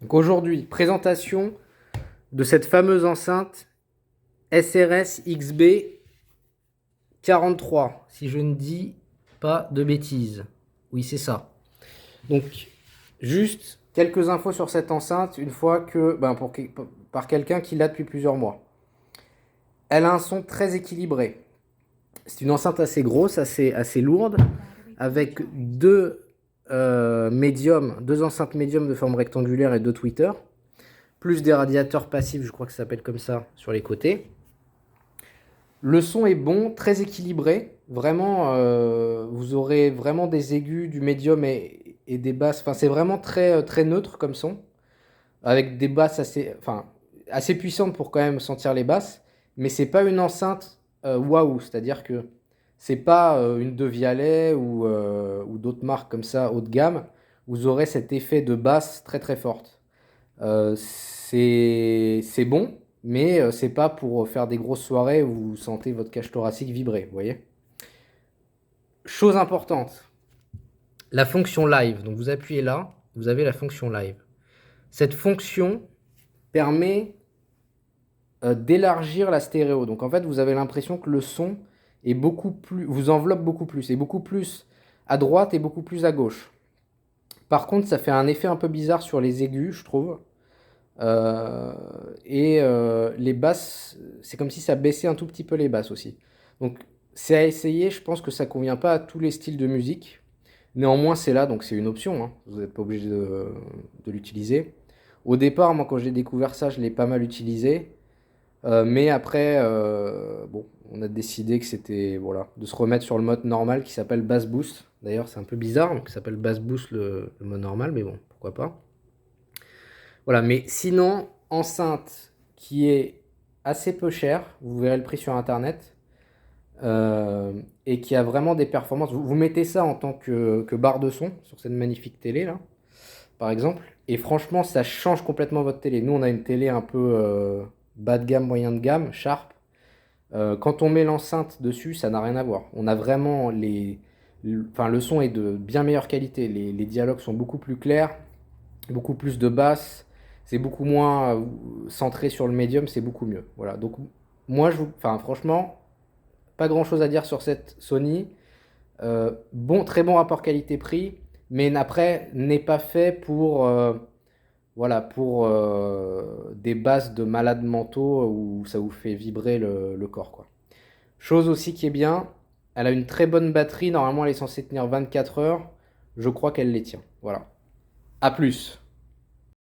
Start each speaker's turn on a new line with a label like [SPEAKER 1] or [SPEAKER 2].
[SPEAKER 1] Donc aujourd'hui, présentation de cette fameuse enceinte SRS XB 43, si je ne dis pas de bêtises. Oui, c'est ça. Donc, juste quelques infos sur cette enceinte, une fois que, par quelqu'un qui l'a depuis plusieurs mois. Elle a un son très équilibré. C'est une enceinte assez grosse, assez lourde, avec deux enceintes médium de forme rectangulaire et deux tweeters, plus des radiateurs passifs, je crois que ça s'appelle comme ça, sur les côtés. Le son est bon, très équilibré. Vraiment, vous aurez vraiment des aigus, du médium et des basses. Enfin, c'est vraiment très neutre comme son, avec des basses assez puissantes pour quand même sentir les basses. Mais c'est pas une enceinte waouh, c'est-à-dire que c'est pas une De Vialet ou d'autres marques comme ça haut de gamme. Vous aurez cet effet de basse très forte. C'est bon, mais c'est pas pour faire des grosses soirées où vous sentez votre cage thoracique vibrer, vous voyez. Chose importante, la fonction live. Donc vous appuyez là, vous avez la fonction live. Cette fonction permet d'élargir la stéréo. Donc en fait, vous avez l'impression que le son est beaucoup plus, vous enveloppe beaucoup plus, et beaucoup plus à droite et beaucoup plus à gauche. Par contre, ça fait un effet un peu bizarre sur les aigus, je trouve. Les basses, c'est comme si ça baissait un tout petit peu les basses aussi. Donc c'est à essayer, je pense que ça convient pas à tous les styles de musique. Néanmoins, c'est là, donc c'est une option, hein. Vous n'êtes pas obligé de l'utiliser. Au départ, moi quand j'ai découvert ça, je l'ai pas mal utilisé. Mais après, bon, on a décidé que c'était voilà, de se remettre sur le mode normal qui s'appelle Bass Boost. D'ailleurs, c'est un peu bizarre, donc ça s'appelle Bass Boost le mode normal, mais bon, pourquoi pas. Voilà, mais sinon, enceinte qui est assez peu chère, vous verrez le prix sur internet, et qui a vraiment des performances. Vous mettez ça en tant que barre de son sur cette magnifique télé là, par exemple, et franchement, ça change complètement votre télé. Nous, on a une télé un peu bas de gamme, moyen de gamme, Sharp. Quand on met l'enceinte dessus, ça n'a rien à voir. On a vraiment enfin, le son est de bien meilleure qualité. Les dialogues sont beaucoup plus clairs, beaucoup plus de basses. C'est beaucoup moins centré sur le médium, c'est beaucoup mieux. Voilà. Donc moi, enfin, franchement, pas grand chose à dire sur cette Sony. Très bon rapport qualité-prix, mais après n'est pas fait pour voilà, pour des basses de malades mentaux où ça vous fait vibrer le corps, quoi. Chose aussi qui est bien, elle a une très bonne batterie. Normalement, elle est censée tenir 24 heures. Je crois qu'elle les tient. Voilà. À plus.